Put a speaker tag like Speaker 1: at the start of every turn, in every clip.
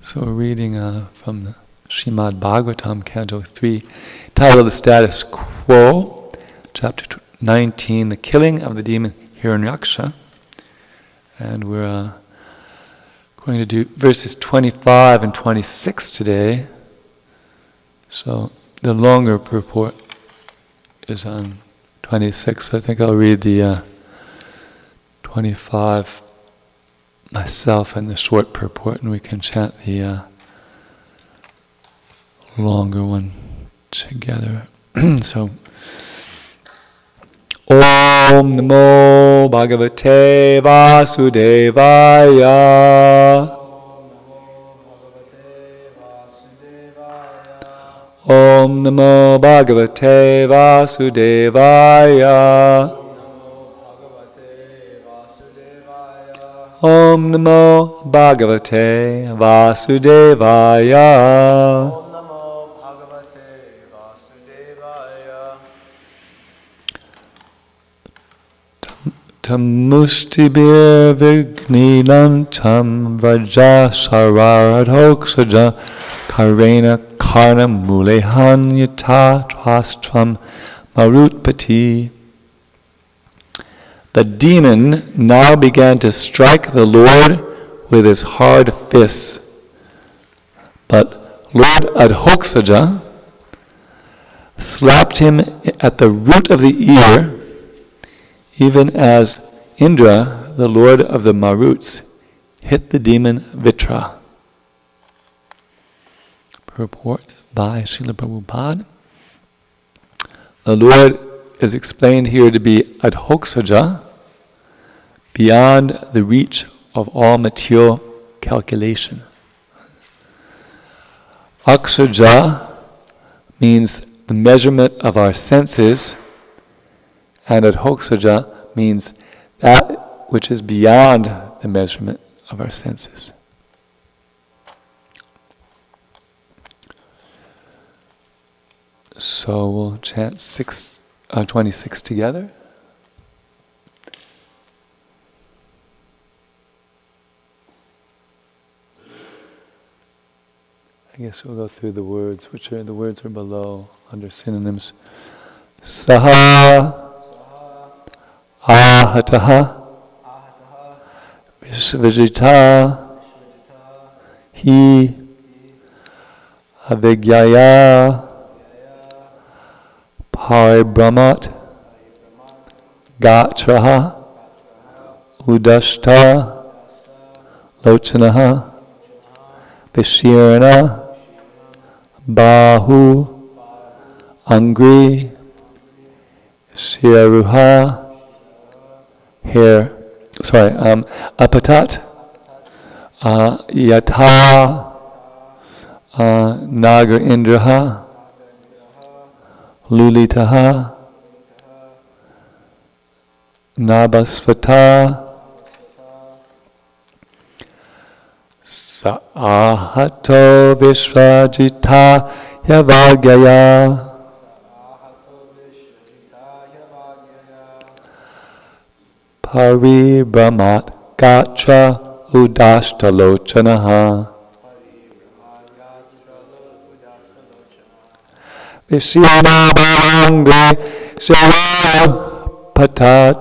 Speaker 1: So we're reading from the Srimad Bhāgavatam, Canto 3, titled The Status Quo, Chapter 19, The Killing of the Demon Hiranyaksha. And we're going to do verses 25 and 26 today. So the longer purport is on 26. So I think I'll read the 25 myself and the short purport, and we can chant the longer one together. So, Om Namo Bhagavate Vasudevaya. Om Namo Bhagavate Vasudevaya. Om Namo Bhagavate Vasudevaya.
Speaker 2: Om Namo Bhagavate Vasudevaya.
Speaker 1: Tamustibir vignilantam vrajasararadhoksaja karena karna mulehanyata tvastram marutpati. The demon now began to strike the Lord with his hard fists. But Lord Adhoksaja slapped him at the root of the ear, even as Indra, the lord of the Maruts, hit the demon Vitra. Purport by Srila Prabhupada. The Lord is explained here to be Adhoksaja, beyond the reach of all material calculation. Aksaja means the measurement of our senses, and Adhoksaja means that which is beyond the measurement of our senses. So we'll chant 26 together. I guess we'll go through the words, the words are below under synonyms. Saha, ahataha, vishvajita, hi, avigyaya, paribrahmat, gatraha, udashta, lochanaha, vishirana, bahu, angri, shiruha, hair, apatat, yatha, naga indraha, lulitaha, nabasvata, saahato vishvajita yavagyaya, paribrahmat gatra udashtalochanaha. Vishirna bhavangre shiraru patat.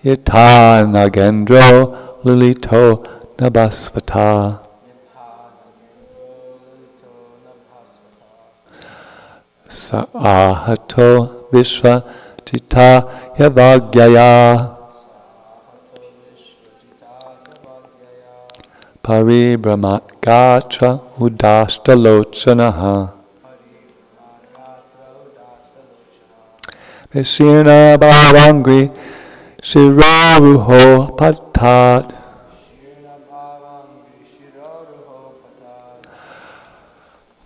Speaker 1: Yatha nagendro lulito nabasvata. Saahato vishva tita yavagyaya. Paribrahmat gatra udashtalochanaha. Vishirna bhavangri shiroruho patat.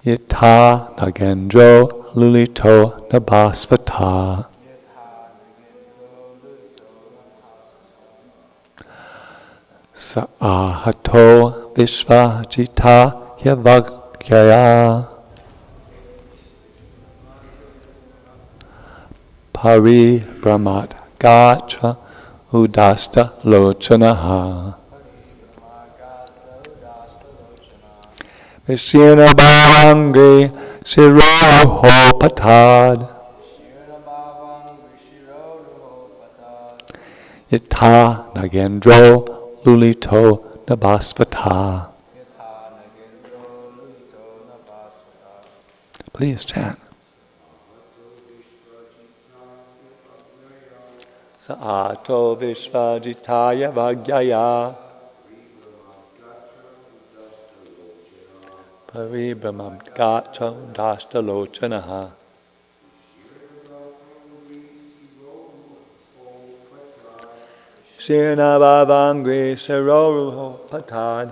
Speaker 1: Yatha nagendro lulito nabasvata. Saahato vishvajita yavagyaya. Paribrahmat gatra udasta lochanaha. Vishirna bhavangri shiroho patad. Yata nagendro lulito nabhasvata. Please chant. Saato vishvajitaya vagyaya paribramam gacho dashtalochanaha. Shirna bhavangri sharoruho patad.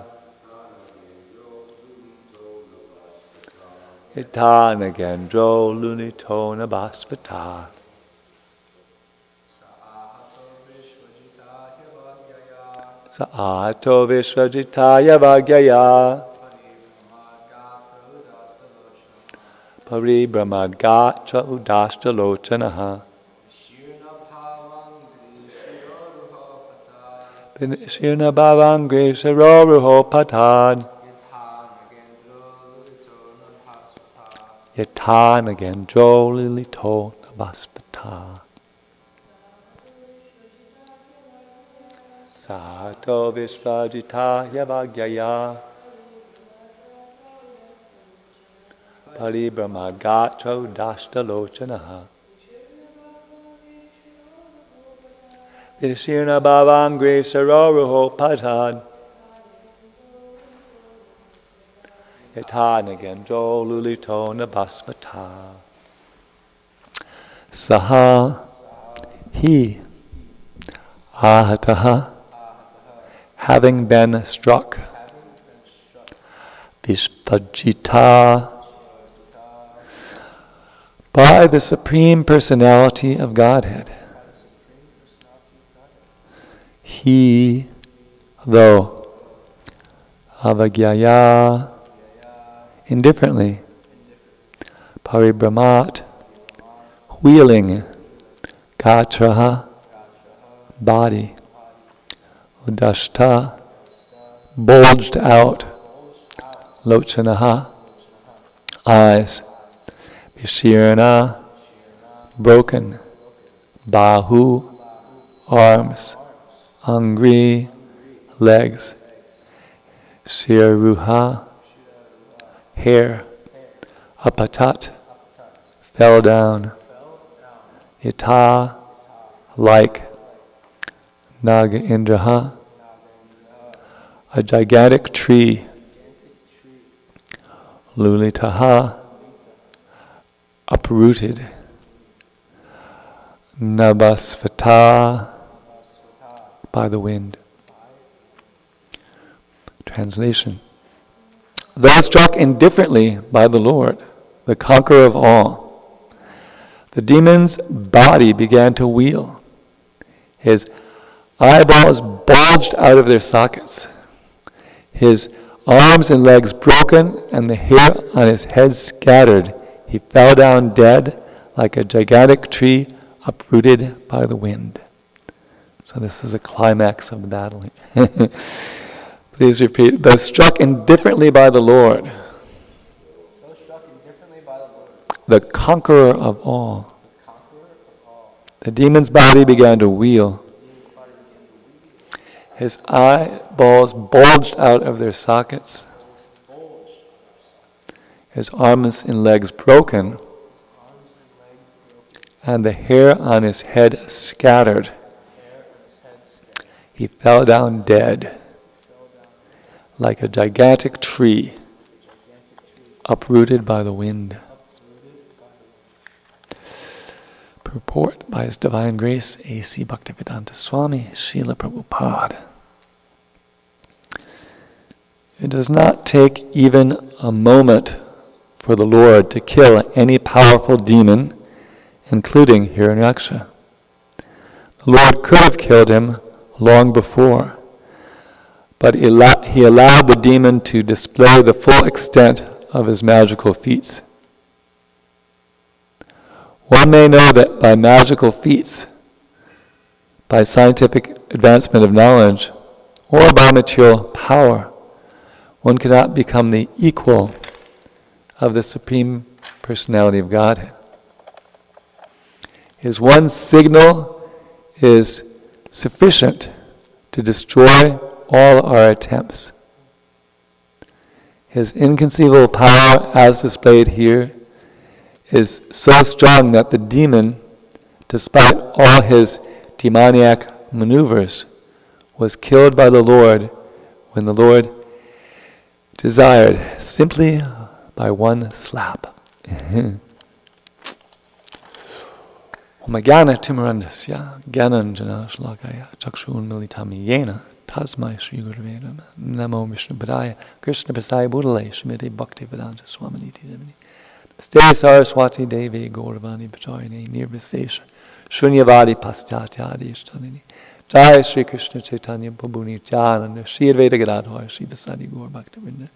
Speaker 1: Itana gendro lunito nabhasvata. Saato vishvajitaya vagyaya paribramad gacha udashtalochanaha. Shirna bhavangri sharoruho patad. Yatana gendro lilito nabhasvata. Sato vishvajitaya vagyaya paribramad gacha udashtalochanaha. Shirna bhavangri sharoruho patad. Yatana gendro lulito nabhasvata. Saha, he, ahataha, having been struck, vishvajita, by the Supreme Personality of Godhead. He, though, avagyaya, indifferently, paribhramat, wheeling, gatraha, body, udashta, bulged out, lochanaha, eyes, vishirna, broken, bahu, arms, angri, legs, shiruha, hair, apatat, fell down, yata, like, naga indraha, a gigantic tree, lulitaha, uprooted, nabhasvata, by the wind. Translation. Though struck indifferently by the Lord, the conqueror of all, the demon's body began to wheel. His eyeballs bulged out of their sockets, his arms and legs broken, and the hair on his head scattered. He fell down dead like a gigantic tree uprooted by the wind. So this is a climax of the battle. Please repeat. Though struck indifferently by the Lord, the conqueror of all, the demon's body began to wheel. His eyeballs bulged out of their sockets. His arms and legs broken, and the hair on his head scattered. He fell down dead, like a gigantic tree, uprooted by the wind. Purport by His Divine Grace, A.C. Bhaktivedanta Swami, Srila Prabhupada. It does not take even a moment for the Lord to kill any powerful demon, including Hiranyaksha. The Lord could have killed him long before, but He allowed the demon to display the full extent of his magical feats. One may know that by magical feats, by scientific advancement of knowledge or by material power. One cannot become the equal of the Supreme Personality of Godhead. His one signal is sufficient to destroy all our attempts. His inconceivable power, as displayed here, is so strong that the demon, despite all his demoniac maneuvers, was killed by the Lord when the Lord desired, simply by one slap. Omagana Timarandasya Gyananjana Shlakaya Chakshun Militami Yena Tasmai Sri Guruvedam Namo Vishnu Padaya Krishna Pasai Budale Shmiti Bhakti Vedanta Swaminiti Demini Stay Saraswati Devi Gauravani Pacharini Nirvisesha Shunyavadi Paschatya Ishtanini Jai Sri Krishna Chaitanya Prabhu Nityananda Shri Advaita Gadadhar Shri Vasadi Gaur Bhakti Vrinda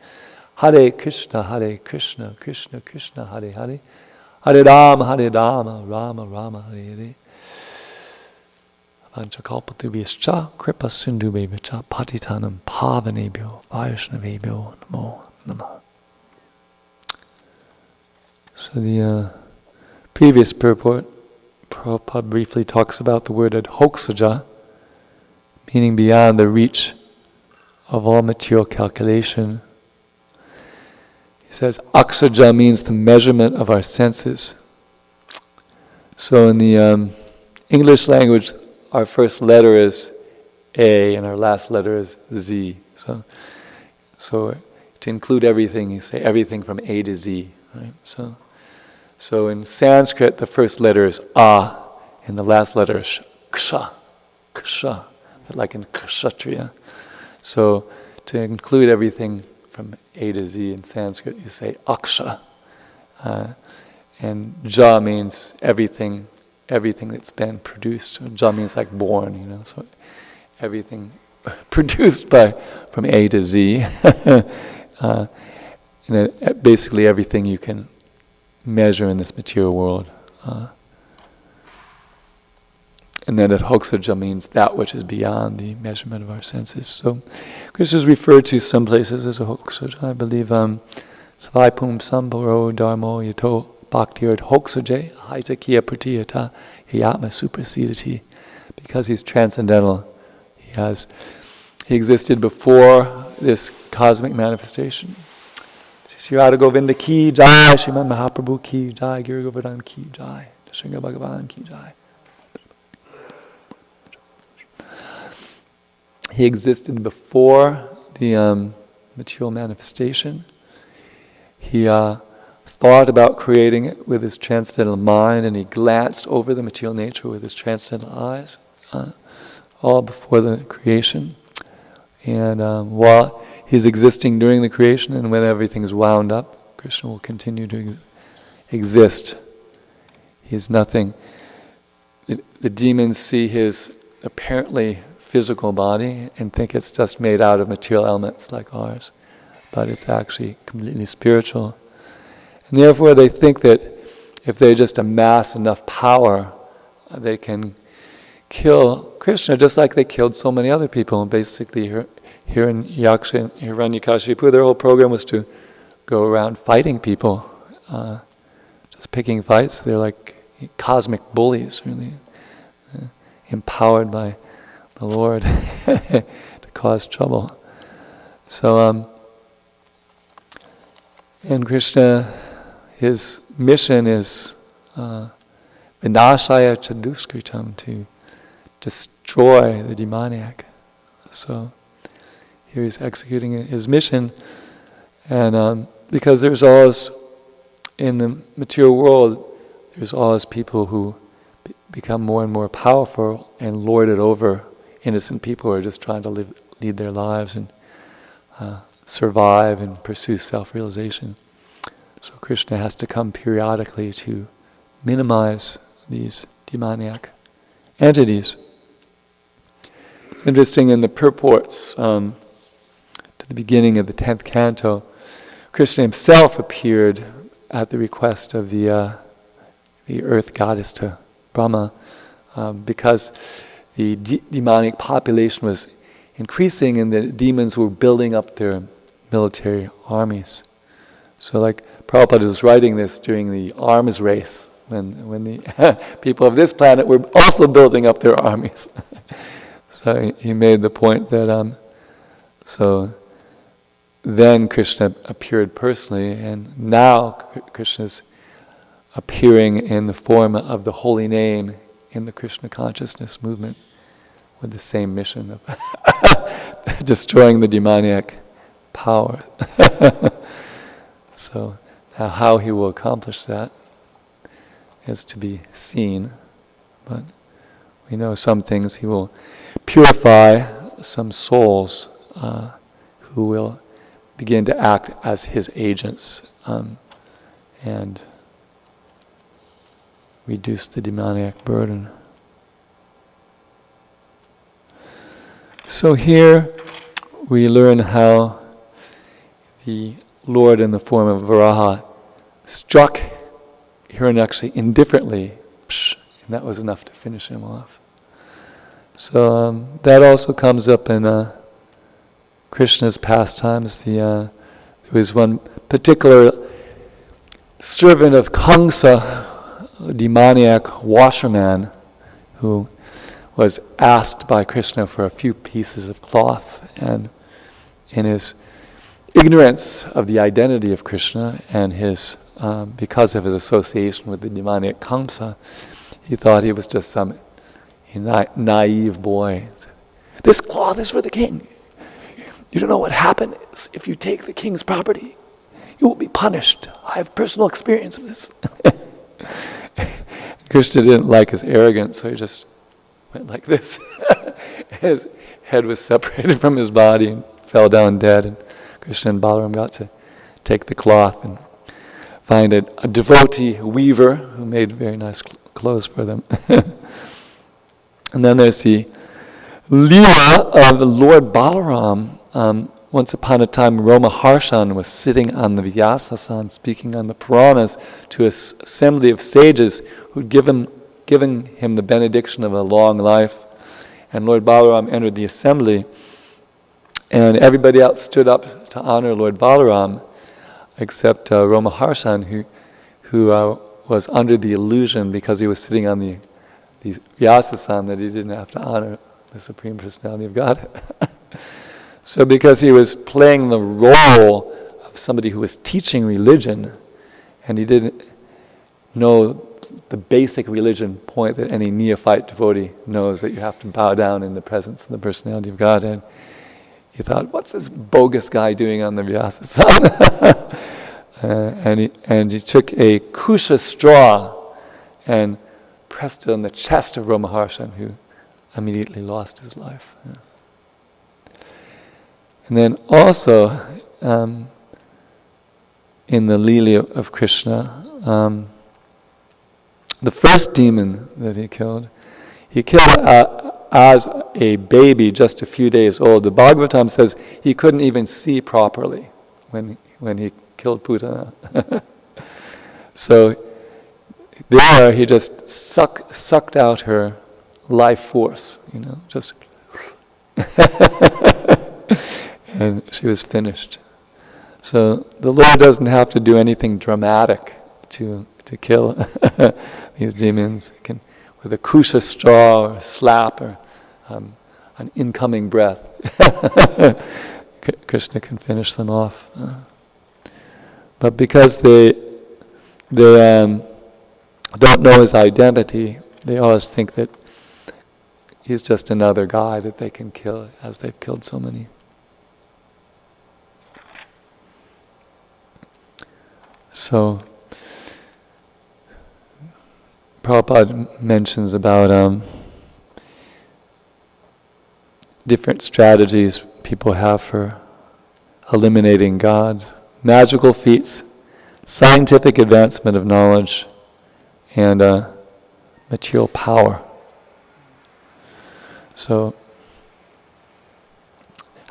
Speaker 1: Hare Krishna Krishna Krishna Hare Hare Hare Rama Rama Rama Hare Hare Vanchakalpatubhyascha Kripa Sindhubhyacha Patitanam Pavanebhyo Vaishnavebhyo Namo Namah. So the previous purport, Prabhupada briefly talks about the word adhoksaja, meaning beyond the reach of all material calculation. He says aksaja means the measurement of our senses. So in the English language, our first letter is A and our last letter is Z. So to include everything, you say everything from A to Z. Right? So in Sanskrit, the first letter is A and the last letter is ksha, like in kshatriya. So to include everything from A to Z in Sanskrit, you say aksha. And ja means everything that's been produced. Ja means like born, so everything produced from A to Z. Basically everything you can measure in this material world. And then adhoksaja means that which is beyond the measurement of our senses. So Krishna is referred to some places as adhoksaja. I believe Svaipum Sambharo Dharmo Yato Bhaktir Adhoksaje Haitakiya Pratiyata Yatma Suprasidati. Because he's transcendental. He existed before this cosmic manifestation. Shri Radha Govinda ki jai, Srimad Mahaprabhu ki jai, Giri Govardhan ki jai, Sringa Bhagavan ki jai. He existed before the material manifestation. He thought about creating it with his transcendental mind, and he glanced over the material nature with his transcendental eyes, all before the creation. And while he's existing during the creation, and when everything's wound up, Krishna will continue to exist. He's nothing. The demons see his apparently physical body and think it's just made out of material elements like ours, but it's actually completely spiritual. And therefore they think that if they just amass enough power, they can kill Krishna just like they killed so many other people. And basically here in Hiranyakashipu, their whole program was to go around fighting people, just picking fights. They're like cosmic bullies, really, empowered by the Lord to cause trouble. So, and Krishna, his mission is vinashaya chaduskritam, to destroy the demoniac. So here he's executing his mission, and because there's always, in the material world, there's always people who become more and more powerful and lord it over innocent people who are just trying to lead their lives and survive and pursue self-realization. So Krishna has to come periodically to minimize these demoniac entities. It's interesting, in the purports to the beginning of the 10th canto, Krishna himself appeared at the request of the earth goddess to Brahma, because the demonic population was increasing and the demons were building up their military armies. So like Prabhupada was writing this during the arms race, when the people of this planet were also building up their armies. So he made the point that so then Krishna appeared personally, and now Krishna is appearing in the form of the holy name in the Krishna consciousness movement with the same mission of destroying the demoniac power. So now how he will accomplish that is to be seen, but we know some things he will purify some souls who will begin to act as his agents and reduce the demoniac burden. So here we learn how the Lord in the form of Varaha struck Hiranyaksha indifferently, and that was enough to finish him off. So that also comes up in Krishna's pastimes. There was one particular servant of Kamsa, a demoniac washerman, who was asked by Krishna for a few pieces of cloth, and in his ignorance of the identity of Krishna and his because of his association with the demoniac Kamsa, he thought he was just some naive boy. This cloth is for the king. You don't know what happens if you take the king's property. You will be punished. I have personal experience of this. Krishna didn't like his arrogance, so he just went like this. His head was separated from his body and fell down dead. And Krishna and Balaram got to take the cloth and find a devotee weaver who made very nice clothes for them. And then there's the Leela of Lord Balaram. Once upon a time, Romaharshan was sitting on the Vyasasan speaking on the Puranas to an assembly of sages who'd given him the benediction of a long life. And Lord Balaram entered the assembly, and everybody else stood up to honor Lord Balaram, except Romaharshan, who was under the illusion, because he was sitting on the Vyasasan, that he didn't have to honor the Supreme Personality of Godhead. So because he was playing the role of somebody who was teaching religion, and he didn't know the basic religion point that any neophyte devotee knows, that you have to bow down in the presence of the Personality of Godhead, he thought, what's this bogus guy doing on the Vyasasan? and he took a kusha straw and pressed it on the chest of Romaharshan, who immediately lost his life. Yeah. And then also, in the Lila of Krishna, the first demon that he killed as a baby, just a few days old. The Bhāgavatam says he couldn't even see properly when he killed Putana. So there he just sucked out her life force, just and she was finished. So the Lord doesn't have to do anything dramatic to kill these demons. He can, with a kusha straw or a slap or an incoming breath, Krishna can finish them off. But because they don't know his identity, they always think that he's just another guy that they can kill, as they've killed so many. So Prabhupada mentions about different strategies people have for eliminating God. Magical feats, scientific advancement of knowledge, and material power. So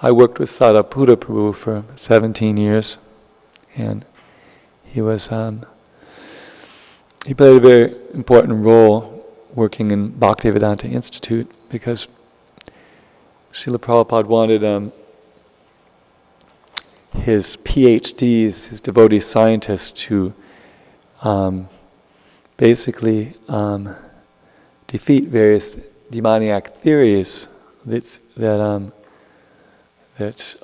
Speaker 1: I worked with Sariputta Prabhu for 17 years, and he played a very important role working in Bhaktivedanta Institute because Srila Prabhupada wanted his PhDs, his devotee scientists, to basically defeat various demoniac theories that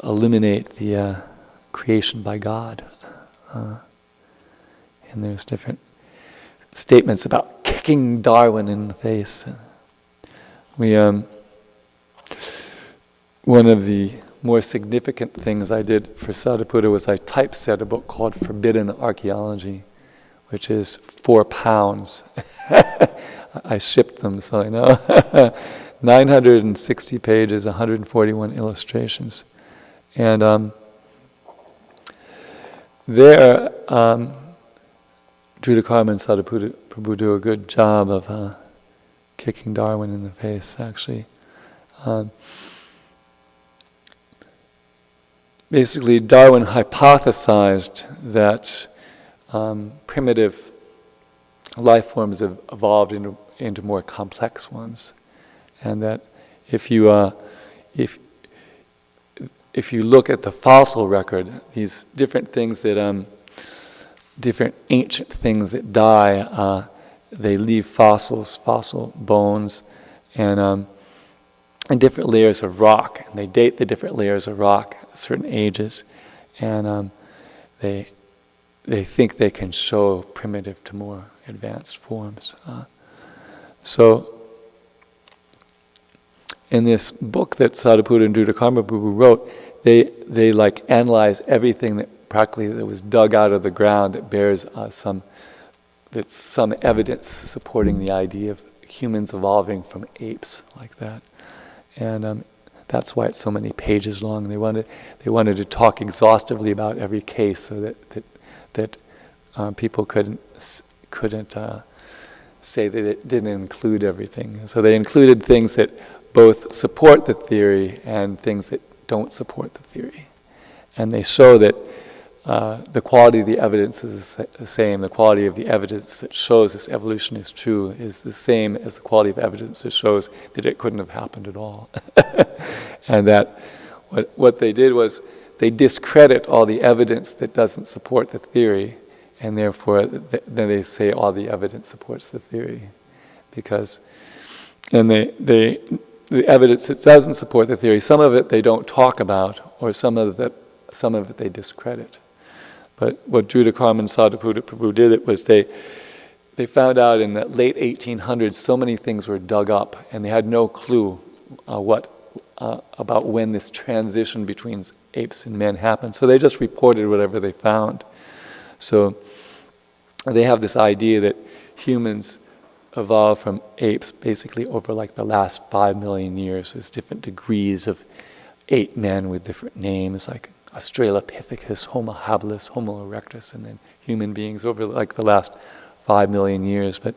Speaker 1: eliminate the creation by God. And there's different statements about kicking Darwin in the face. One of the more significant things I did for Sadhaputta was I typeset a book called Forbidden Archaeology, which is 4 pounds. I shipped them, so I know. 960 pages, 141 illustrations. And there, Judakarma and Sadhaputta Prabhu do a good job of kicking Darwin in the face, actually. Basically, Darwin hypothesized that primitive life forms have evolved into more complex ones, and that if you look at the fossil record, these different things that different ancient things that die, they leave fossil bones, and different layers of rock, and they date the different layers of rock at certain ages, and they think they can show primitive to more advanced forms. So in this book that Sadhaputta and Judakarma Prabhu wrote, they like analyze everything that practically that was dug out of the ground that bears some evidence supporting the idea of humans evolving from apes like that. And that's why it's so many pages long. They wanted to talk exhaustively about every case so that people couldn't say that it didn't include everything. So they included things that both support the theory and things that don't support the theory. And they show that the quality of the evidence is the same. The quality of the evidence that shows this evolution is true is the same as the quality of evidence that shows that it couldn't have happened at all. And that what they did was they discredit all the evidence that doesn't support the theory, and therefore then they say all the evidence supports the theory. The evidence that doesn't support the theory, some of it they don't talk about, or some of it they discredit. But what Judakarma and Sadhaputta Prabhu did was they found out in the late 1800s so many things were dug up, and they had no clue about when this transition between apes and men happened. So they just reported whatever they found. So they have this idea that humans evolved from apes basically over like the last 5 million years. There's different degrees of ape men with different names, like Australopithecus, Homo habilis, Homo erectus, and then human beings over like the last 5 million years. But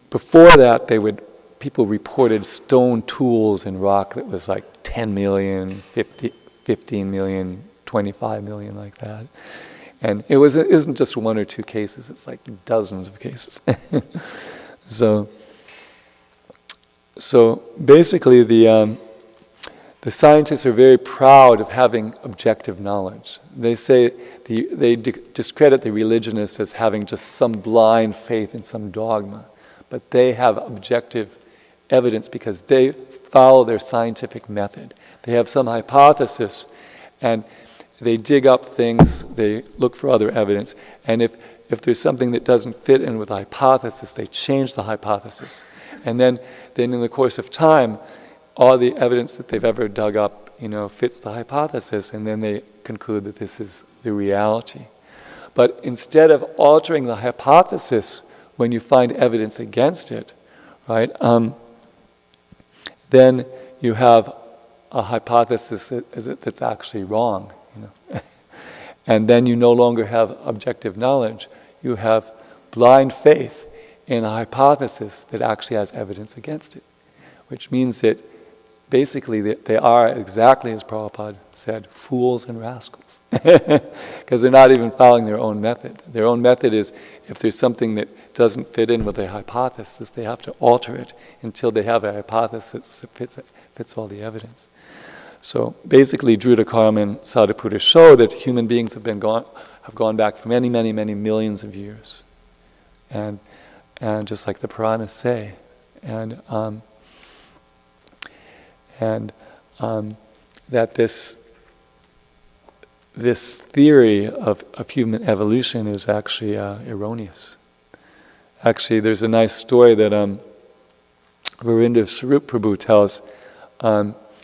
Speaker 1: before that, people reported stone tools in rock that was like 10 million, 15 million, 25 million, like that. And it isn't just 1 or 2 cases, it's like dozens of cases. So basically the scientists are very proud of having objective knowledge. They say they discredit the religionists as having just some blind faith in some dogma, but they have objective evidence because they follow their scientific method. They have some hypothesis, and they dig up things, they look for other evidence, and if there's something that doesn't fit in with the hypothesis, they change the hypothesis. And then in the course of time, all the evidence that they've ever dug up, fits the hypothesis, and then they conclude that this is the reality. But instead of altering the hypothesis when you find evidence against it, right, then you have a hypothesis that's actually wrong. And then you no longer have objective knowledge. You have blind faith in a hypothesis that actually has evidence against it, which means that basically they are exactly as Prabhupada said, fools and rascals. Because they're not even following their own method. Their own method is, if there's something that doesn't fit in with their hypothesis, they have to alter it until they have a hypothesis that fits all the evidence. So basically, Dhruta and Sadhuputta show that human beings have gone back for many, many, many millions of years, and just like the Puranas say, and that this theory of human evolution is actually erroneous. Actually, there's a nice story that Varinder Sarup Prabhu tells.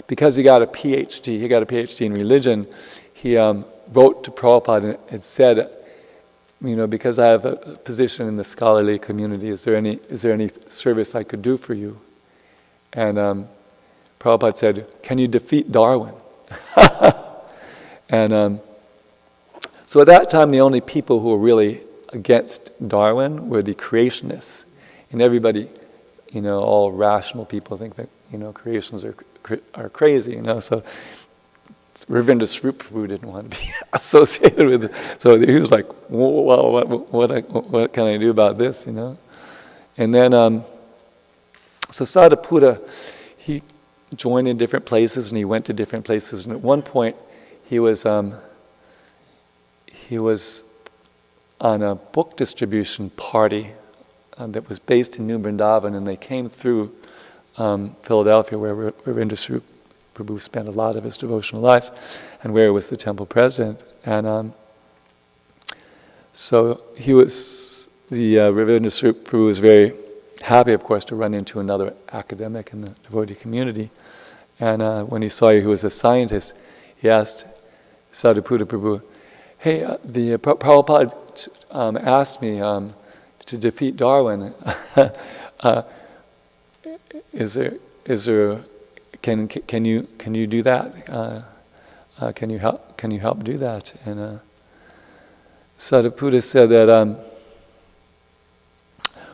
Speaker 1: Because he got a PhD in religion, he wrote to Prabhupada and said, because I have a position in the scholarly community, is there any service I could do for you? And Prabhupada said, can you defeat Darwin? And so at that time, the only people who were really against Darwin were the creationists. And everybody, all rational people think that, creations are crazy, So Ravindra Swarup Prabhu didn't want to be associated with it. So he was like, well, what can I do about this, And then, so Sadhuputta, he joined in different places and he went to different places. And at one point, he was on a book distribution party that was based in New Vrindavan, and they came through Philadelphia, where Ravindra Swarup Prabhu spent a lot of his devotional life, and where he was the temple president. And so Ravindra Swarup Prabhu was very happy, of course, to run into another academic in the devotee community. And when he saw he was a scientist, he asked Sadhuputta Prabhu, hey, the Prabhupada asked me to defeat Darwin. Can you do that? Can you help do that? And Sadhuputta said that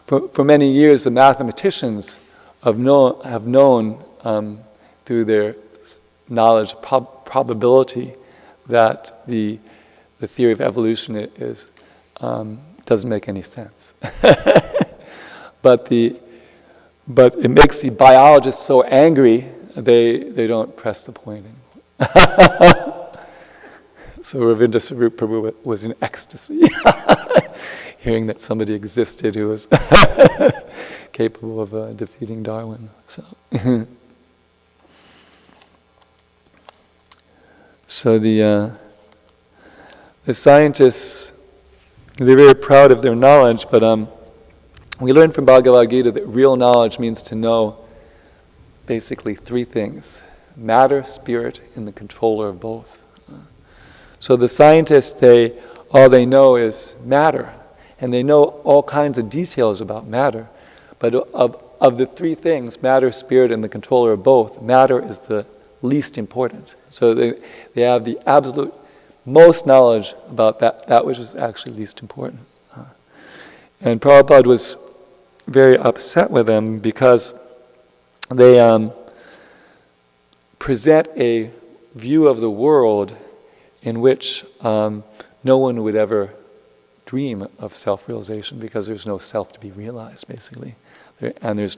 Speaker 1: for many years the mathematicians have known through their knowledge of probability that the theory of evolution is doesn't make any sense. But it makes the biologists so angry, they don't press the point anymore. So Ravindra Swarup Prabhu was in ecstasy, hearing that somebody existed who was capable of defeating Darwin. So the scientists, they're very proud of their knowledge, but we learn from Bhagavad Gita that real knowledge means to know basically three things: matter, spirit, and the controller of both. So the scientists, all they know is matter, and they know all kinds of details about matter. But of the three things, matter, spirit, and the controller of both, matter is the least important. So they have the absolute most knowledge about that which is actually least important. And Prabhupada was very upset with them because they present a view of the world in which no one would ever dream of self-realization, because there's no self to be realized, basically. There's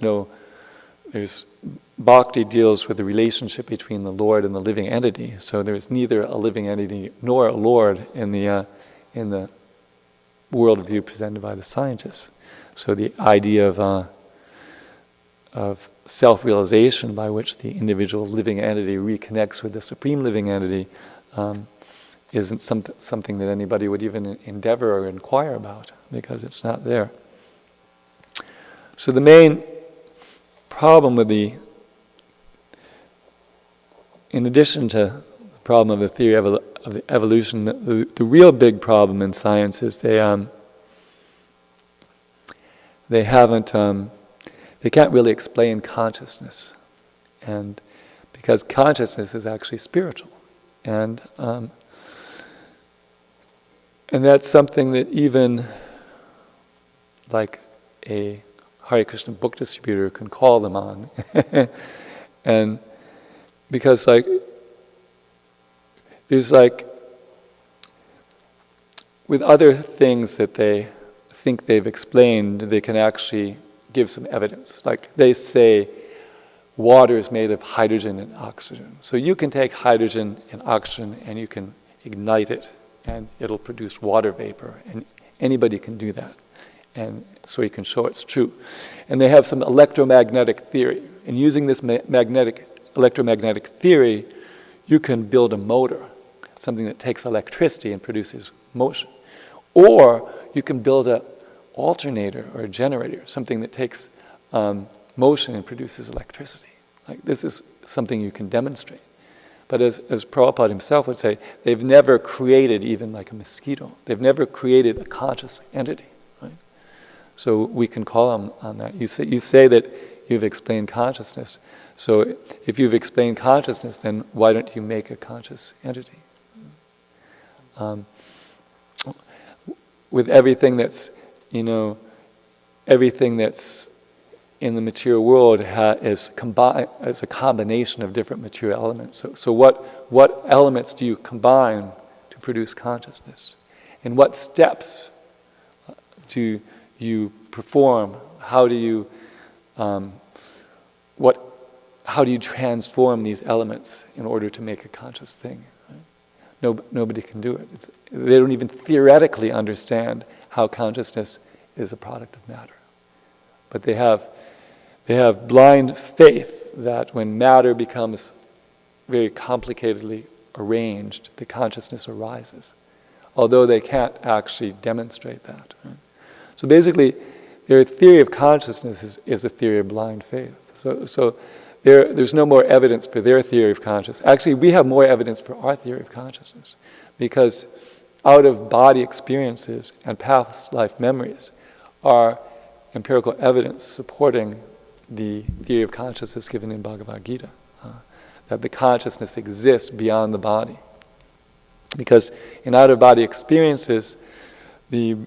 Speaker 1: Bhakti deals with the relationship between the Lord and the living entity. So there's neither a living entity nor a Lord in the worldview presented by the scientists. So the idea of self-realization, by which the individual living entity reconnects with the supreme living entity, isn't something that anybody would even endeavor or inquire about, because it's not there. So the main problem with in addition to the problem of the theory of the evolution, the real big problem in science is they can't really explain consciousness, and because consciousness is actually spiritual, and that's something that even like a Hare Krishna book distributor can call them on, and because like there's like with other things that they think they've explained, they can actually give some evidence. Like they say water is made of hydrogen and oxygen. So you can take hydrogen and oxygen and you can ignite it and it'll produce water vapor, and anybody can do that. And so you can show it's true. And they have some electromagnetic theory. And using this electromagnetic theory, you can build a motor, something that takes electricity and produces motion. Or you can build an alternator or a generator, something that takes motion and produces electricity. Like this is something you can demonstrate. But as Prabhupada himself would say, they've never created even like a mosquito. They've never created a conscious entity. Right? So we can call them on that. You say that you've explained consciousness. So if you've explained consciousness, then why don't you make a conscious entity? With everything that's, everything that's in the material world is a combination of different material elements. So what elements do you combine to produce consciousness? And what steps do you perform? How do you transform these elements in order to make a conscious thing? Right? Nobody can do it. They don't even theoretically understand how consciousness is a product of matter. But they have blind faith that when matter becomes very complicatedly arranged, the consciousness arises, although they can't actually demonstrate that. Right? So basically, their theory of consciousness is a theory of blind faith. So there's no more evidence for their theory of consciousness. Actually, we have more evidence for our theory of consciousness, because out-of-body experiences and past life memories are empirical evidence supporting the theory of consciousness given in Bhagavad Gita, that the consciousness exists beyond the body. Because in out-of-body experiences, the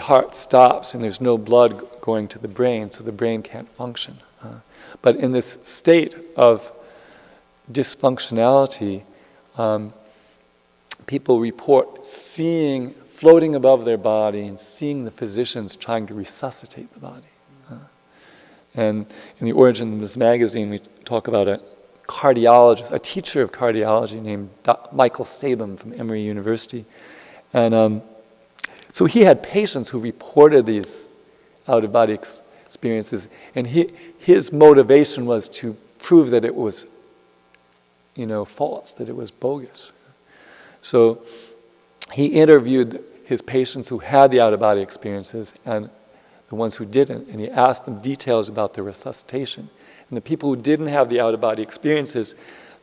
Speaker 1: heart stops and there's no blood going to the brain, so the brain can't function. But in this state of dysfunctionality, people report floating above their body and seeing the physicians trying to resuscitate the body. And in the origin of this magazine, we talk about a cardiologist, a teacher of cardiology named Michael Sabin from Emory University. And so he had patients who reported these out-of-body experiences, and his motivation was to prove that it was, false, that it was bogus. So he interviewed his patients who had the out-of-body experiences and the ones who didn't, and he asked them details about their resuscitation. And the people who didn't have the out-of-body experiences,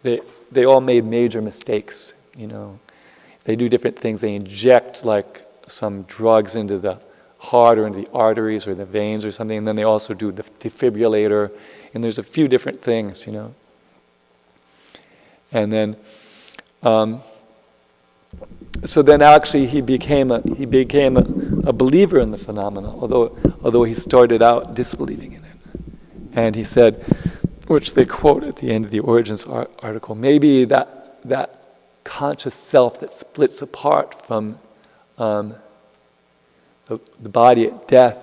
Speaker 1: they all made major mistakes. They do different things. They inject like some drugs into the heart or into the arteries or the veins or something, and then they also do the defibrillator, and there's a few different things, And then, so then actually he became a believer in the phenomena, although he started out disbelieving in it. And he said, which they quote at the end of the Origins article, maybe that conscious self that splits apart from the body at death,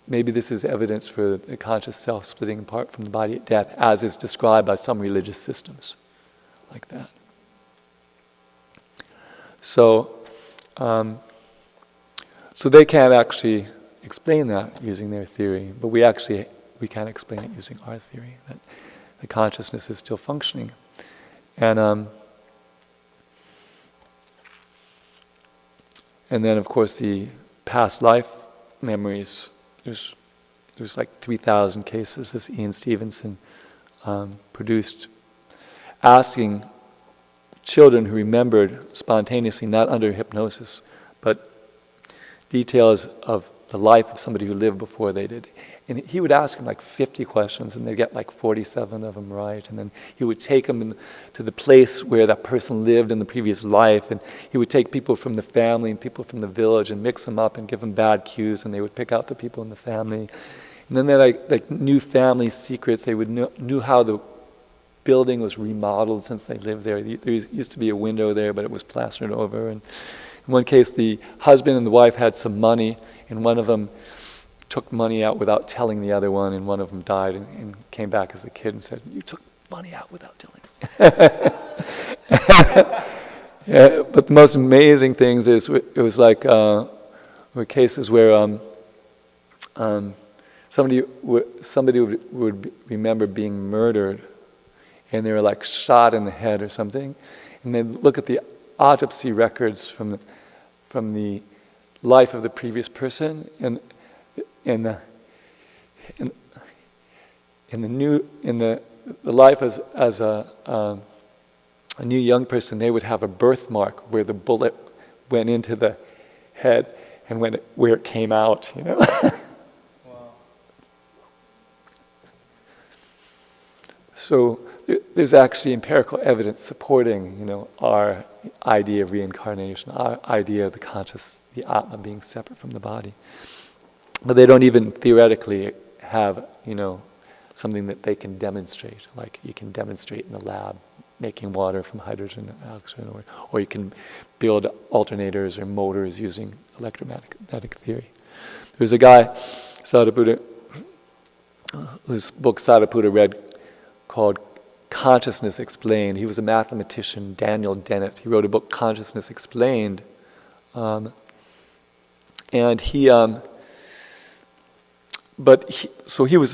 Speaker 1: maybe this is evidence for the conscious self splitting apart from the body at death, as is described by some religious systems like that. So they can't actually explain that using their theory, but we can explain it using our theory, that the consciousness is still functioning. And then, of course, the past life memories. There's like 3,000 cases this Ian Stevenson produced, asking children who remembered spontaneously, not under hypnosis, but details of the life of somebody who lived before they did. And he would ask them like 50 questions, and they'd get like 47 of them right. And then he would take them to the place where that person lived in the previous life, and he would take people from the family and people from the village and mix them up and give them bad cues, and they would pick out the people in the family. And then they like knew family secrets. They would knew how the building was remodeled since they lived there. There used to be a window there, but it was plastered over. And in one case, the husband and the wife had some money, and one of them took money out without telling the other one, and one of them died and came back as a kid and said, "You took money out without telling me." Yeah, but the most amazing things is it was like were cases where somebody would remember being murdered, and they were like shot in the head or something, and they'd look at the autopsy records from the life of the previous person, and in the life as a new young person, they would have a birthmark where the bullet went into the head and where it came out, you know.
Speaker 2: Wow.
Speaker 1: So there's actually empirical evidence supporting, you know, our idea of reincarnation, our idea of the conscious, the Atma being separate from the body. But they don't even theoretically have, you know, something that they can demonstrate, like you can demonstrate in the lab, making water from hydrogen and oxygen, or you can build alternators or motors using electromagnetic theory. There's a guy, Sadhaputta, whose book Sadhaputta read, called Consciousness Explained. He was a mathematician, Daniel Dennett. He wrote a book, Consciousness Explained, and he was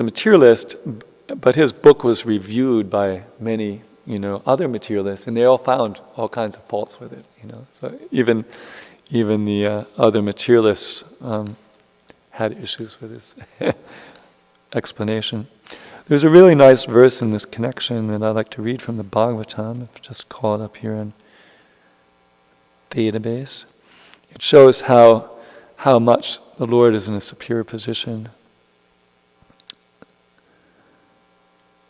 Speaker 1: a materialist, but his book was reviewed by many, you know, other materialists, and they all found all kinds of faults with it, you know. So even the other materialists had issues with his explanation. There's a really nice verse in this connection that I'd like to read from the Bhāgavatam. I've just called up here in database. It shows how much the Lord is in a superior position.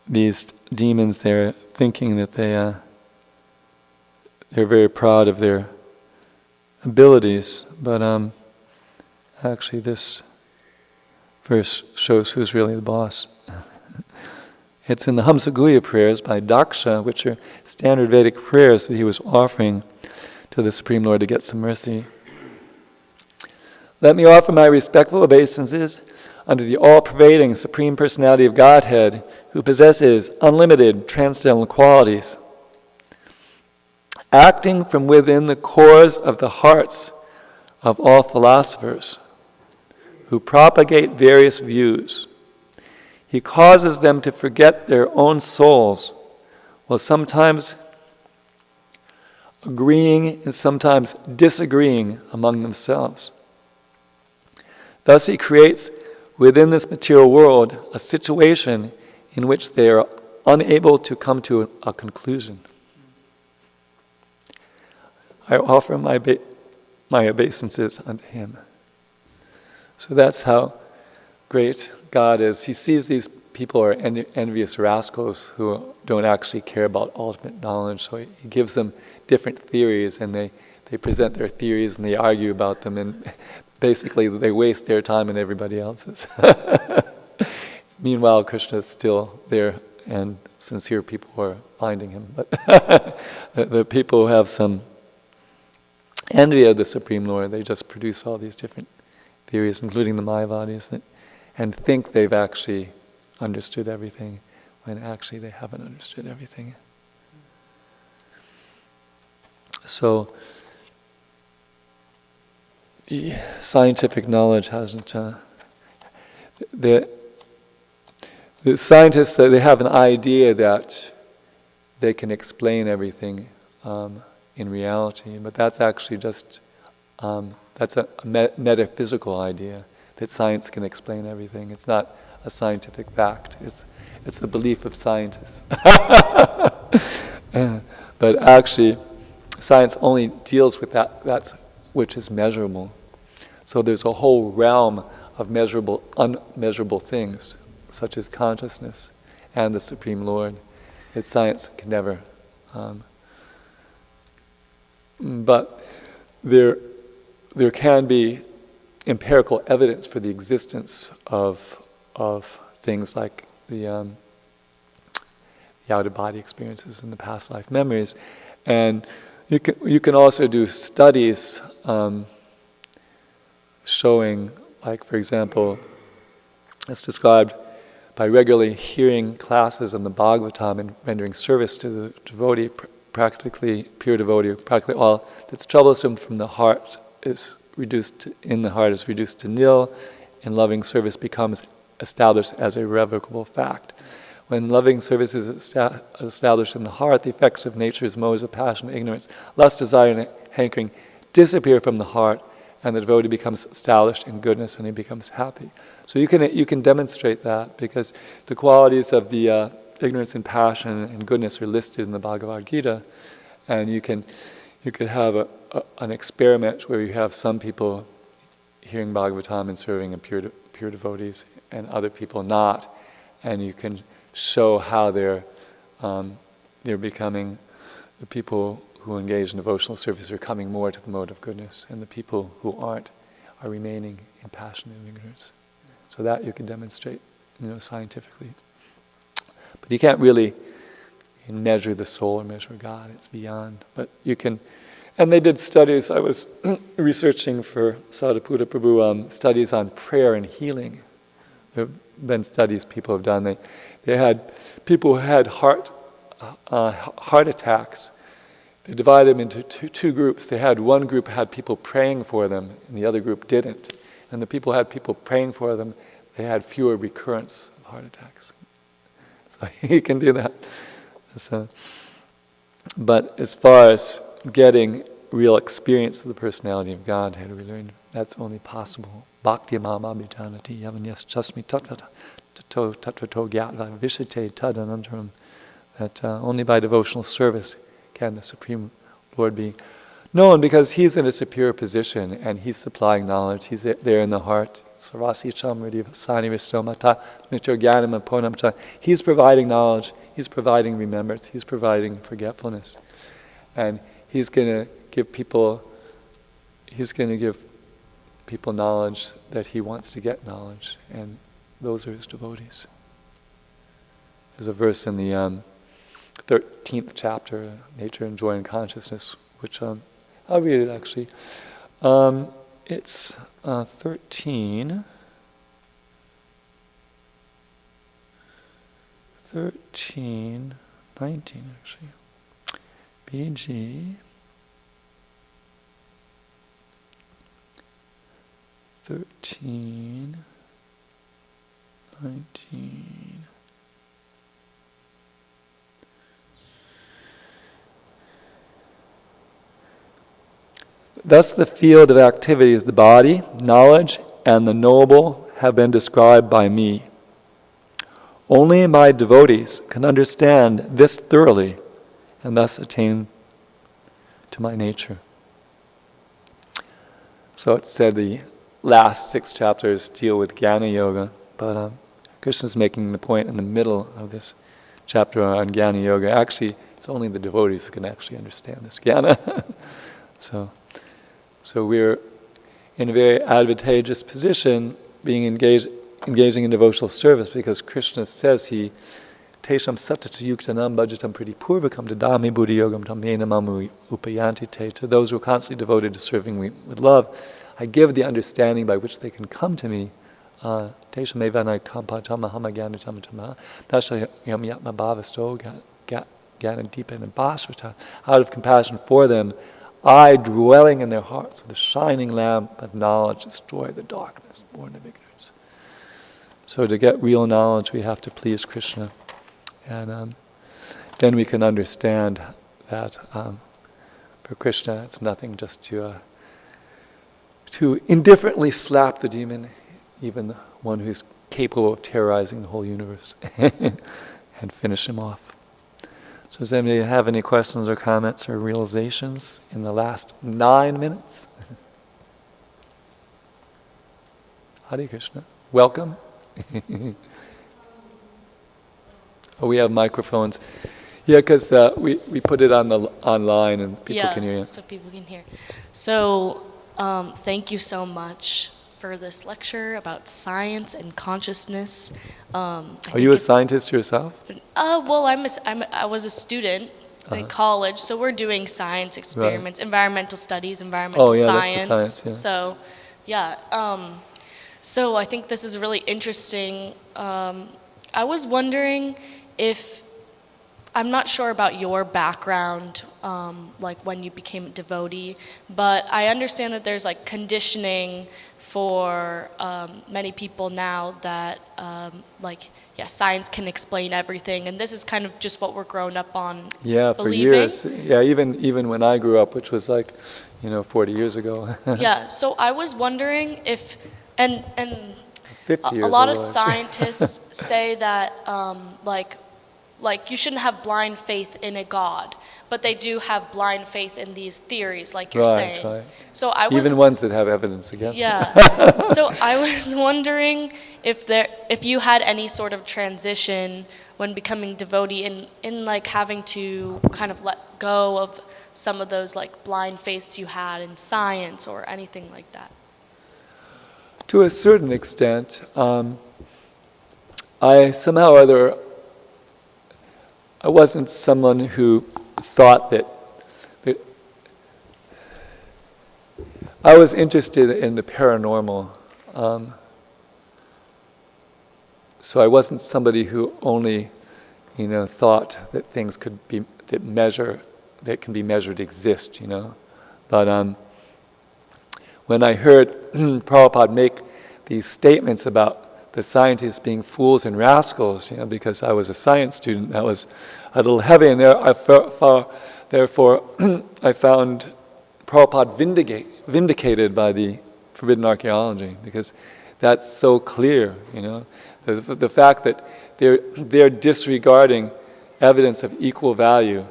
Speaker 1: These demons, they're thinking that they're very proud of their abilities, but actually this verse shows who's really the boss. It's in the Hamsaguhya prayers by Daksha, which are standard Vedic prayers that he was offering to the Supreme Lord to get some mercy. Let me offer my respectful obeisances unto the all-pervading Supreme Personality of Godhead, who possesses unlimited transcendental qualities. Acting from within the cores of the hearts of all philosophers, who propagate various views, he causes them to forget their own souls, while sometimes agreeing and sometimes disagreeing among themselves. Thus he creates within this material world a situation in which they are unable to come to a conclusion. I offer my obeisances unto him. So that's how great God is. He sees these people are envious rascals who don't actually care about ultimate knowledge, so he gives them different theories, and they present their theories and they argue about them, and basically they waste their time and everybody else's. Meanwhile, Krishna is still there, and sincere people are finding him. But the people who have some envy of the Supreme Lord, they just produce all these different theories, including the Mayavadis, and think they've actually understood everything, when actually they haven't understood everything. So, scientific knowledge hasn't... The scientists, they have an idea that they can explain everything in reality, but that's actually just that's a metaphysical idea, that science can explain everything. It's not a scientific fact. It's the belief of scientists. But actually, science only deals with that which is measurable. So there's a whole realm of measurable, unmeasurable things, such as consciousness and the Supreme Lord, that science can never. But there can be empirical evidence for the existence of of things like the out-of-body experiences and the past life memories. And you can also do studies showing, like for example, it's described by regularly hearing classes on the Bhāgavatam and rendering service to the devotee, practically pure devotee, practically all that's troublesome from the heart is reduced to nil, and loving service becomes established as a irrevocable fact. When loving service is established in the heart, the effects of nature's modes of passion, ignorance, lust, desire, and hankering disappear from the heart, and the devotee becomes established in goodness, and he becomes happy. So you can demonstrate that, because the qualities of the ignorance and passion and goodness are listed in the Bhagavad Gita, and you could have an experiment where you have some people hearing Bhagavatam and serving pure devotees, and other people not, and you can show how they're becoming, the people who engage in devotional service are coming more to the mode of goodness, and the people who aren't are remaining in passion and ignorance. So that you can demonstrate, scientifically. But you can't really measure the soul or measure God. It's beyond. But you can. And they did studies. I was researching for Sadhaputta Prabhu studies on prayer and healing. There have been studies people have done. They had people who had heart attacks. They divided them into two groups. They had one group had people praying for them, and the other group didn't. And the people who had people praying for them, they had fewer recurrence of heart attacks. So you can do that. So, but as far as getting real experience of the personality of God, how do we learn? That's only possible. Bhakti mama vijanati yavanyas chasmi tattvato gyatva vishate tadanantaram. That only by devotional service can the Supreme Lord be known, because He's in a superior position and He's supplying knowledge. He's there in the heart. He's providing knowledge. He's providing remembrance. He's providing forgetfulness. And He's going to give people knowledge that He wants to get knowledge, and those are His devotees. There's a verse in the 13th chapter, Nature and Joy and Consciousness, which I'll read it actually. It's 13 19 actually. BG 13 19. Thus the field of activity is the body, knowledge, and the knowable have been described by me. Only my devotees can understand this thoroughly and thus attain to my nature. So it said the last 6 chapters deal with Jnana Yoga, but Krishna's making the point in the middle of this chapter on Jnana Yoga. Actually, it's only the devotees who can actually understand this Jnana. So we're in a very advantageous position being engaging in devotional service, because Krishna says He Tesham satata yuktanam bhajatam priti purvakam dadami buddhi yogam tam mena mamu upayanti te. To those who are constantly devoted to serving me with love, I give the understanding by which they can come to me. Tesham evanai kampatama hamagyanatamtama nashayam yatma bhavasto gyana deepa and basvata. Out of compassion for them, I, dwelling in their hearts with a shining lamp of knowledge, destroy the darkness born of ignorance. So to get real knowledge, we have to please Krishna. And then we can understand that for Krishna, it's nothing just to indifferently slap the demon, even the one who's capable of terrorizing the whole universe, and finish him off. So does anybody have any questions or comments or realizations in the last 9 minutes? Hare Krishna. Welcome. Oh, we have microphones. Yeah, because we put it on the online and people can hear you.
Speaker 3: So people can hear. So thank you so much for this lecture about science and consciousness.
Speaker 1: Are you a scientist yourself?
Speaker 3: Well, I was a student in college, so we're doing science experiments, environmental studies, environmental science.
Speaker 1: That's the science, yeah.
Speaker 3: So, yeah. So I think this is really interesting. I was wondering if, I'm not sure about your background, like when you became a devotee, but I understand that there's like conditioning for many people now that science can explain everything, and this is kind of just what we're grown up on.
Speaker 1: Yeah, for years. Yeah, even when I grew up, which was like, 40 years ago.
Speaker 3: Yeah, so I was wondering if, and
Speaker 1: 50 years
Speaker 3: a lot
Speaker 1: ago,
Speaker 3: of scientists say that like you shouldn't have blind faith in a God, but they do have blind faith in these theories, like you're saying.
Speaker 1: Right.
Speaker 3: So I was
Speaker 1: even ones that have evidence against them.
Speaker 3: Yeah. So I was wondering if you had any sort of transition when becoming devotee in like having to kind of let go of some of those like blind faiths you had in science or anything like that.
Speaker 1: To a certain extent, I somehow or other, I wasn't someone who thought that I was interested in the paranormal. So I wasn't somebody who only, thought that things could be that can be measured exist. But when I heard Prabhupada make these statements about the scientists being fools and rascals, because I was a science student, that was a little heavy, and therefore I found Prabhupada vindicated by the forbidden archaeology, because that's so clear, the fact that they're disregarding evidence of equal value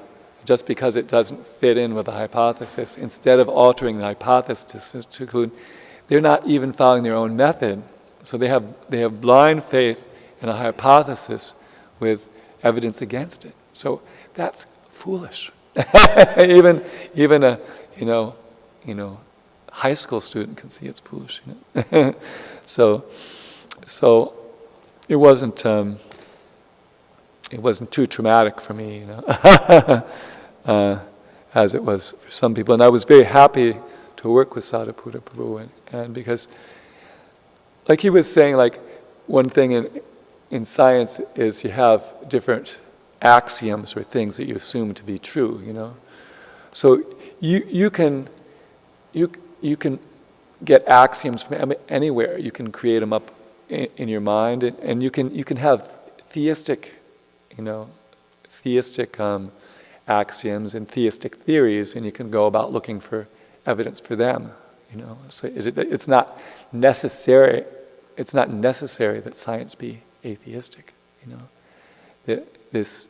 Speaker 1: just because it doesn't fit in with the hypothesis. Instead of altering the hypothesis to conclude, they're not even following their own method. So they have blind faith in a hypothesis with evidence against it. So that's foolish. even a high school student can see it's foolish. So it wasn't too traumatic for me, as it was for some people. And I was very happy to work with Sadhuputta Prabhu, and because, like he was saying, like one thing in science is you have different axioms or things that you assume to be true, So you can get axioms from anywhere. You can create them up in your mind, and you can have theistic axioms and theistic theories, and you can go about looking for evidence for them. So it's not necessary. It's not necessary that science be atheistic. This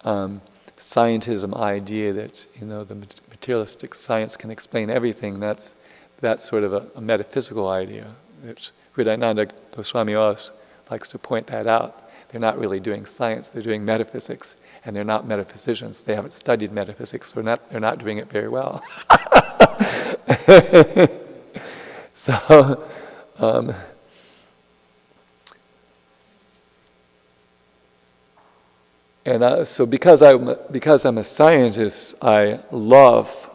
Speaker 1: scientism idea that the materialistic science can explain everything. That's sort of a metaphysical idea. Hridayananda Goswami Os likes to point that out. They're not really doing science; they're doing metaphysics, and they're not metaphysicians. They haven't studied metaphysics, so they're not doing it very well. So because I'm a scientist, I love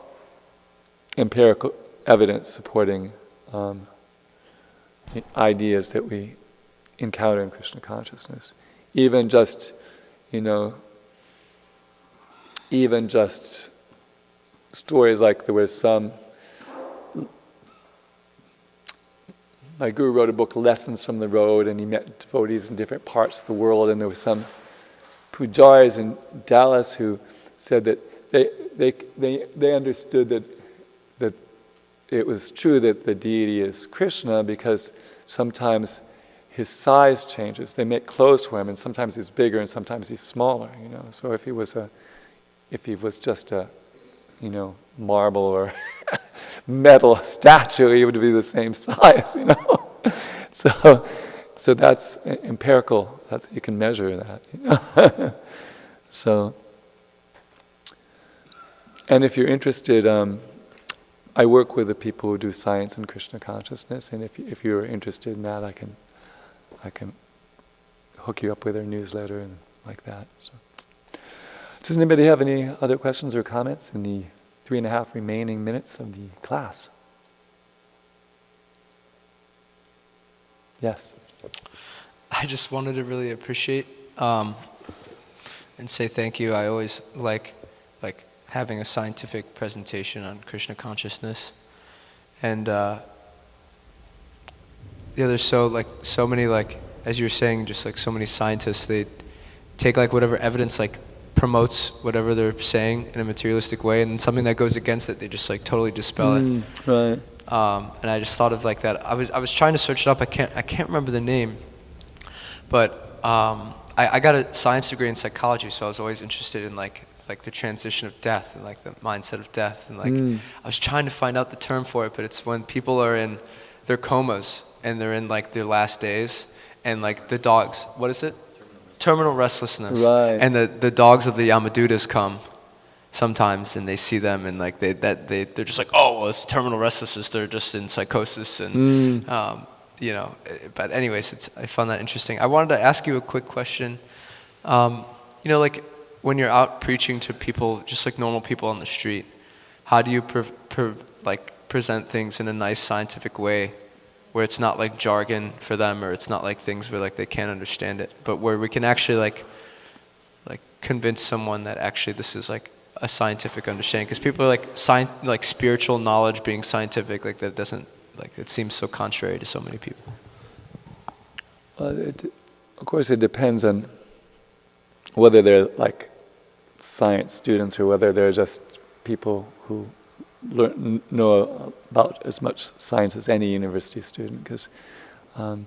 Speaker 1: empirical evidence supporting ideas that we encounter in Krishna consciousness. Even just stories like there was my guru wrote a book, Lessons from the Road, and he met devotees in different parts of the world, and there was some pujaris in Dallas who said that they understood that it was true that the deity is Krishna because sometimes his size changes. They make clothes for him, and sometimes he's bigger and sometimes he's smaller. So if he was just a marble or metal statue, he would be the same size. So that's empirical. You can measure that. So, and if you're interested, I work with the people who do science and Krishna consciousness, and if you're interested in that, I can hook you up with their newsletter and like that. So, does anybody have any other questions or comments in the 3.5 remaining minutes of the class? Yes.
Speaker 2: I just wanted to really appreciate and say thank you. I always like having a scientific presentation on Krishna consciousness, and there's so many, as you were saying, just like so many scientists, they take like whatever evidence like promotes whatever they're saying in a materialistic way, and something that goes against it, they just like totally dispel it.
Speaker 1: Right.
Speaker 2: And I just thought of like that. I was trying to search it up. I can't remember the name, but I got a science degree in psychology, so I was always interested in like the transition of death and like the mindset of death, and like I was trying to find out the term for it, but it's when people are in their comas and they're in like their last days, and like the dogs, what is it? Terminal restlessness.
Speaker 1: Right.
Speaker 2: And the dogs of the Yamadutas come sometimes, and they see them, and like they're just like, oh, well, it's terminal restlessness. They're just in psychosis, and you know. But anyways, I found that interesting. I wanted to ask you a quick question. You know, like when you're out preaching to people, just like normal people on the street, how do you present things in a nice scientific way, where it's not like jargon for them, or it's not like things where like they can't understand it, but where we can actually like convince someone that actually this is like a scientific understanding? Because people are like spiritual knowledge being scientific, like that doesn't, like it seems so contrary to so many people.
Speaker 1: Well, of course, it depends on whether they're like science students or whether they're just people who know about as much science as any university student. Because, I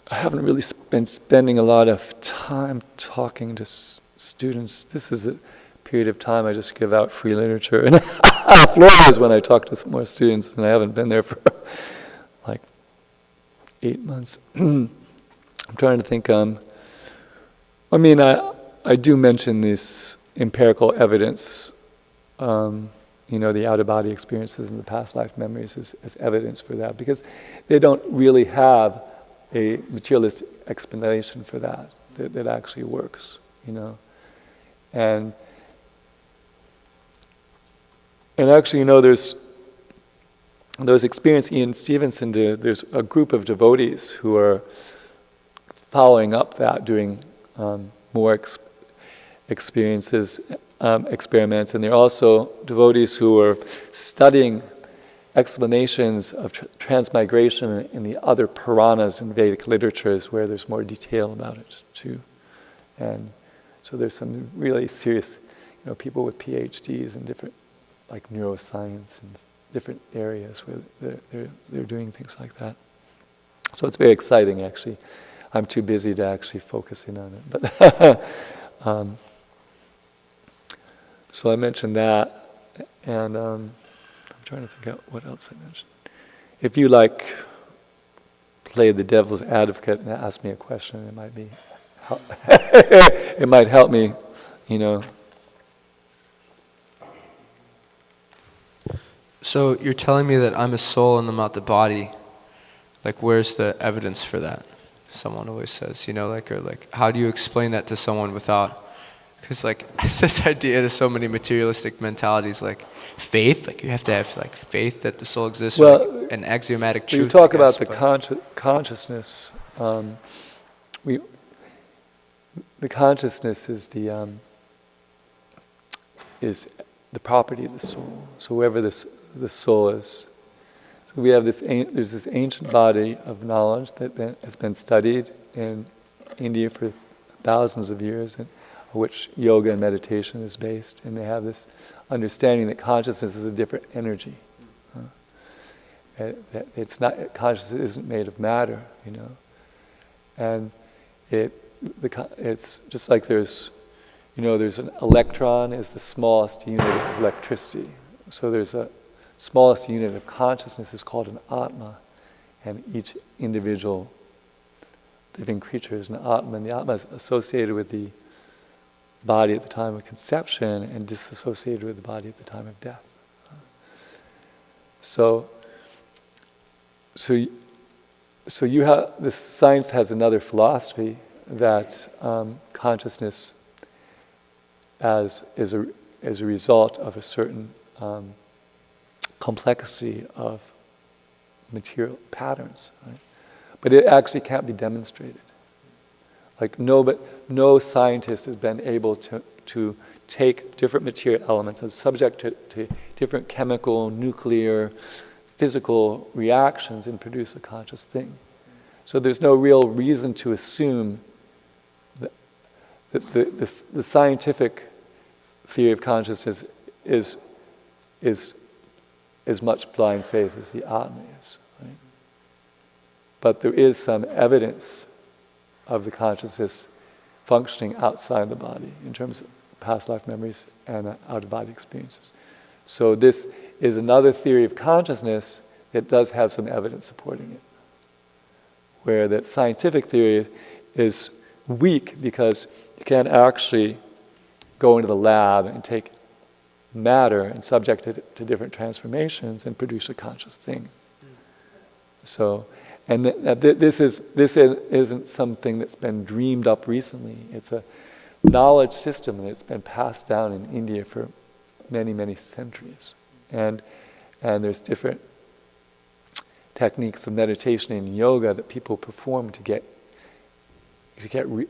Speaker 1: haven't really been spending a lot of time talking to students. This is the period of time I just give out free literature. And Florida is when I talk to some more students, and I haven't been there for like 8 months. I'm trying to think. I mean, I do mention this empirical evidence, you know, the out-of-body experiences and the past life memories as evidence for that, because they don't really have a materialistic explanation for that actually works, you know. And actually, you know, there's those experiences Ian Stevenson did. There's a group of devotees who are following up that, doing more experiences, experiments, and there are also devotees who are studying explanations of transmigration in the other Puranas and Vedic literatures where there's more detail about it too. And so there's some really serious, you know, people with PhDs in different, like neuroscience and different areas where they're doing things like that. So it's very exciting, actually. I'm too busy to actually focus in on it, but so I mentioned that, and I'm trying to figure out what else I mentioned. If you like play the devil's advocate and ask me a question, it might be it might help me, you know.
Speaker 2: So you're telling me that I'm a soul and I'm not the body. Like, where's the evidence for that? Someone always says, you know, like, or like, how do you explain that to someone without? Because like this idea to so many materialistic mentalities, like faith, like you have to have like faith that the soul exists,
Speaker 1: Well,
Speaker 2: or like an axiomatic truth.
Speaker 1: You talk
Speaker 2: I guess,
Speaker 1: about the consciousness. The consciousness is the property of the soul. So whoever the soul is, so we have there's this ancient body of knowledge that has been studied in India for thousands of years, and which yoga and meditation is based, and they have this understanding that consciousness is a different energy. That it's not, consciousness isn't made of matter, you know, and it's just like there's an electron is the smallest unit of electricity. So there's a smallest unit of consciousness is called an Atma, and each individual living creature is an Atma, and the Atma is associated with the body at the time of conception and disassociated with the body at the time of death. So you have, this science has another philosophy that consciousness is a result of a certain complexity of material patterns, right? But it actually can't be demonstrated. Like no scientist has been able to take different material elements and subject to different chemical, nuclear, physical reactions and produce a conscious thing. So there's no real reason to assume that the scientific theory of consciousness is as much blind faith as the Atma is. Right? But there is some evidence of the consciousness functioning outside the body in terms of past life memories and out-of-body experiences. So this is another theory of consciousness that does have some evidence supporting it, where that scientific theory is weak because you can't actually go into the lab and take matter and subject it to different transformations and produce a conscious thing. So, and this isn't something that's been dreamed up recently. It's a knowledge system that's been passed down in India for many, many centuries. And there's different techniques of meditation and yoga that people perform to get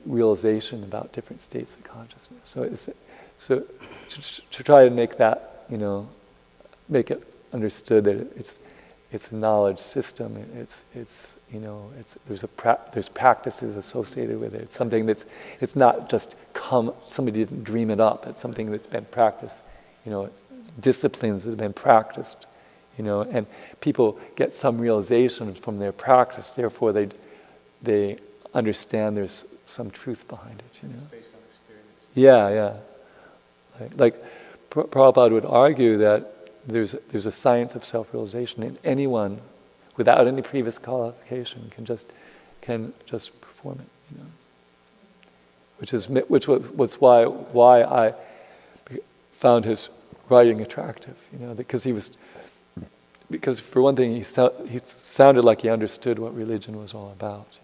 Speaker 1: realization about different states of consciousness. So to try to make that, make it understood that it's a knowledge system. There's practices associated with it. It's something it's not just somebody didn't dream it up. It's something that's been practiced. Disciplines that have been practiced. And people get some realization from their practice. Therefore, they understand there's some truth behind it.
Speaker 2: It's based on experience.
Speaker 1: Yeah. Like Prabhupada would argue that there's a science of self-realization, and anyone without any previous qualification can just perform it. Which was why I found his writing attractive. Because for one thing he sounded like he understood what religion was all about.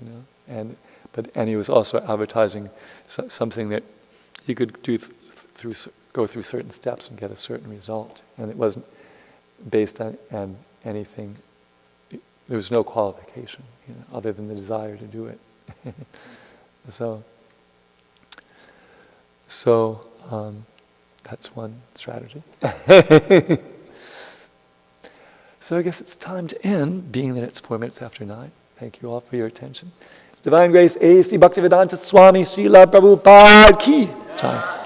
Speaker 1: And he was also advertising something that you could go through certain steps and get a certain result, and it wasn't based on anything. There was no qualification, other than the desire to do it. So that's one strategy. So I guess it's time to end, being that it's 4 minutes after 9. Thank you all for your attention. It's Divine Grace A.C. Bhaktivedanta Swami Srila Prabhupada Ki Jai.